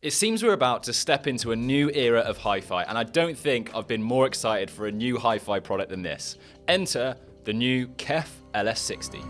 It seems we're about to step into a new era of hi-fi, and I don't think I've been more excited for a new hi-fi product than this. Enter the new KEF LS60.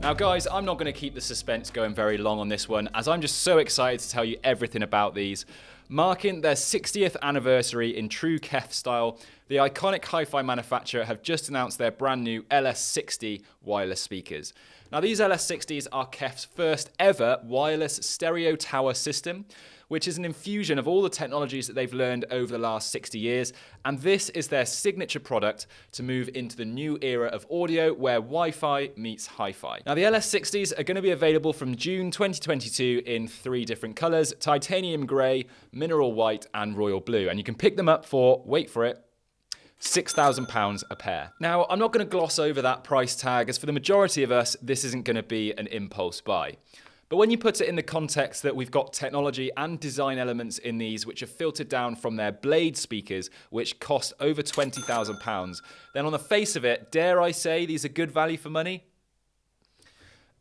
Now guys, I'm not going to keep the suspense going very long on this one, as I'm just so excited to tell you everything about these. Marking their 60th anniversary in true KEF style, the iconic hi-fi manufacturer have just announced their brand new LS60 wireless speakers. Now these LS60s are KEF's first ever wireless stereo tower system, which is an infusion of all the technologies that they've learned over the last 60 years, and this is their signature product to move into the new era of audio where Wi-Fi meets hi-fi. Now the LS60s are going to be available from June 2022 in 3 different colours: titanium grey, mineral white and royal blue, and you can pick them up for, wait for it, £6,000 a pair. Now, I'm not going to gloss over that price tag, as for the majority of us, this isn't going to be an impulse buy. But when you put it in the context that we've got technology and design elements in these which are filtered down from their Blade speakers, which cost over £20,000, then on the face of it, dare I say these are good value for money?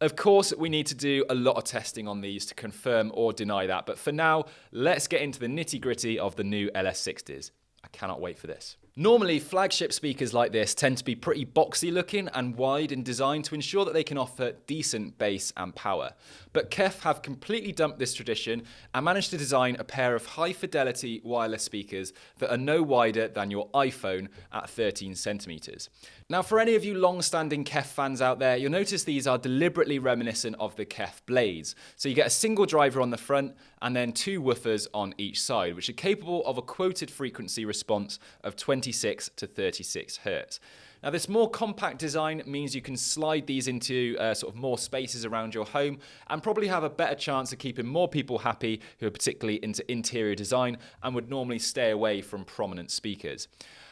Of course, we need to do a lot of testing on these to confirm or deny that, but for now, let's get into the nitty-gritty of the new LS60s. I cannot wait for this. Normally, flagship speakers like this tend to be pretty boxy looking and wide in design to ensure that they can offer decent bass and power. But KEF have completely dumped this tradition and managed to design a pair of high fidelity wireless speakers that are no wider than your iPhone at 13 centimeters. Now, for any of you long-standing KEF fans out there, you'll notice these are deliberately reminiscent of the KEF Blades. So you get a single driver on the front and then 2 woofers on each side, which are capable of a quoted frequency response of 26 to 36 Hz. Now, this more compact design means you can slide these into sort of more spaces around your home and probably have a better chance of keeping more people happy who are particularly into interior design and would normally stay away from prominent speakers.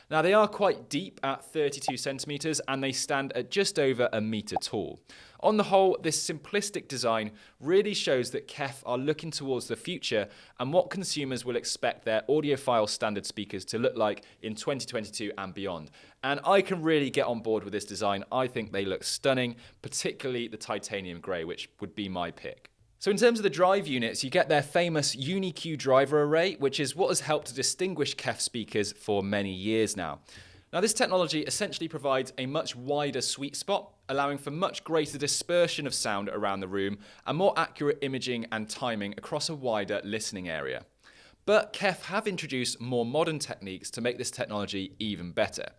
Now, they are quite deep at 32 centimeters and they stand at just over a meter tall. On the whole, this simplistic design really shows that KEF are looking towards the future and what consumers will expect their audiophile standard speakers to look like in 2022 and beyond. And I can really get on board with this design. I think they look stunning, particularly the titanium grey, which would be my pick. So in terms of the drive units, you get their famous UniQ driver array, which is what has helped to distinguish KEF speakers for many years now. Now, this technology essentially provides a much wider sweet spot, allowing for much greater dispersion of sound around the room and more accurate imaging and timing across a wider listening area. But KEF have introduced more modern techniques to make this technology even better.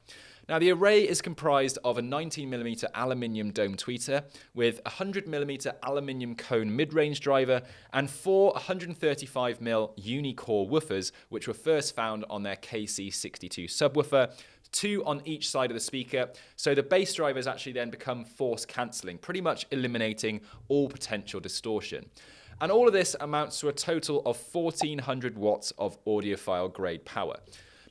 Now, the array is comprised of a 19mm aluminium dome tweeter with a 100mm aluminium cone mid-range driver and 4 135mm uni-core woofers, which were first found on their KC62 subwoofer, 2 on each side of the speaker, so the bass drivers actually then become force cancelling, pretty much eliminating all potential distortion. And all of this amounts to a total of 1400 watts of audiophile grade power.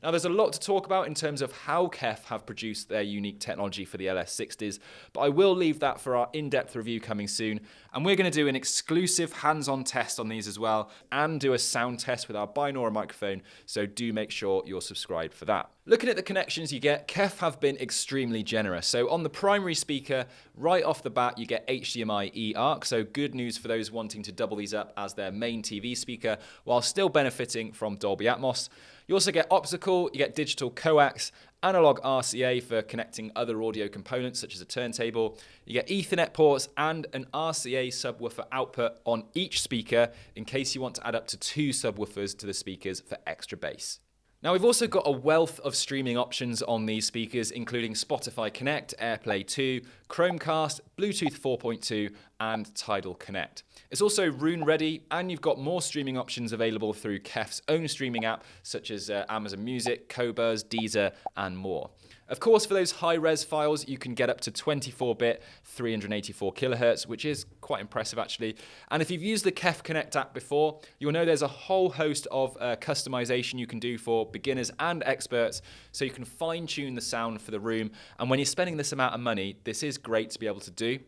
Now, there's a lot to talk about in terms of how KEF have produced their unique technology for the LS60s, but I will leave that for our in-depth review coming soon. And we're going to do an exclusive hands-on test on these as well, and do a sound test with our binaural microphone, so do make sure you're subscribed for that. Looking at the connections you get, KEF have been extremely generous. So on the primary speaker, right off the bat, you get HDMI eARC, so good news for those wanting to double these up as their main TV speaker, while still benefiting from Dolby Atmos. You also get optical, you get digital coax, analog RCA for connecting other audio components such as a turntable. You get Ethernet ports and an RCA subwoofer output on each speaker in case you want to add up to 2 subwoofers to the speakers for extra bass. Now, we've also got a wealth of streaming options on these speakers, including Spotify Connect, AirPlay 2, Chromecast, Bluetooth 4.2, and Tidal Connect. It's also Roon ready, and you've got more streaming options available through KEF's own streaming app, such as Amazon Music, Qobuz, Deezer, and more. Of course, for those high-res files, you can get up to 24-bit, 384 kilohertz, which is quite impressive actually. And if you've used the KEF Connect app before, you'll know there's a whole host of customization you can do for beginners and experts, so you can fine-tune the sound for the room. And when you're spending this amount of money, this is great to be able to do.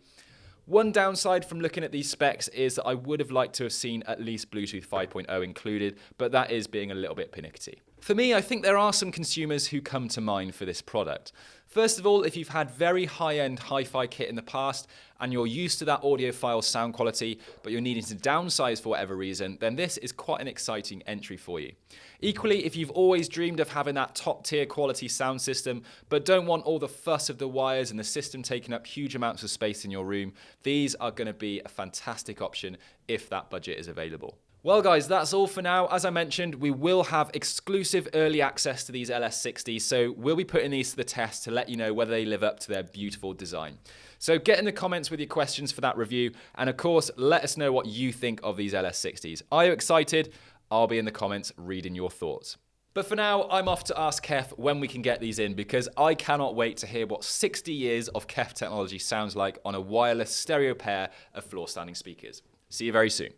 One downside from looking at these specs is that I would have liked to have seen at least Bluetooth 5.0 included, but that is being a little bit pernickety. For me, I think there are some consumers who come to mind for this product. First of all, if you've had very high-end hi-fi kit in the past and you're used to that audiophile sound quality, but you're needing to downsize for whatever reason, then this is quite an exciting entry for you. Equally, if you've always dreamed of having that top-tier quality sound system, but don't want all the fuss of the wires and the system taking up huge amounts of space in your room, these are going to be a fantastic option if that budget is available. Well guys, that's all for now. As I mentioned, we will have exclusive early access to these LS60s, so we'll be putting these to the test to let you know whether they live up to their beautiful design. So get in the comments with your questions for that review, and of course, let us know what you think of these LS60s. Are you excited? I'll be in the comments reading your thoughts. But for now, I'm off to ask KEF when we can get these in, because I cannot wait to hear what 60 years of KEF technology sounds like on a wireless stereo pair of floor standing speakers. See you very soon.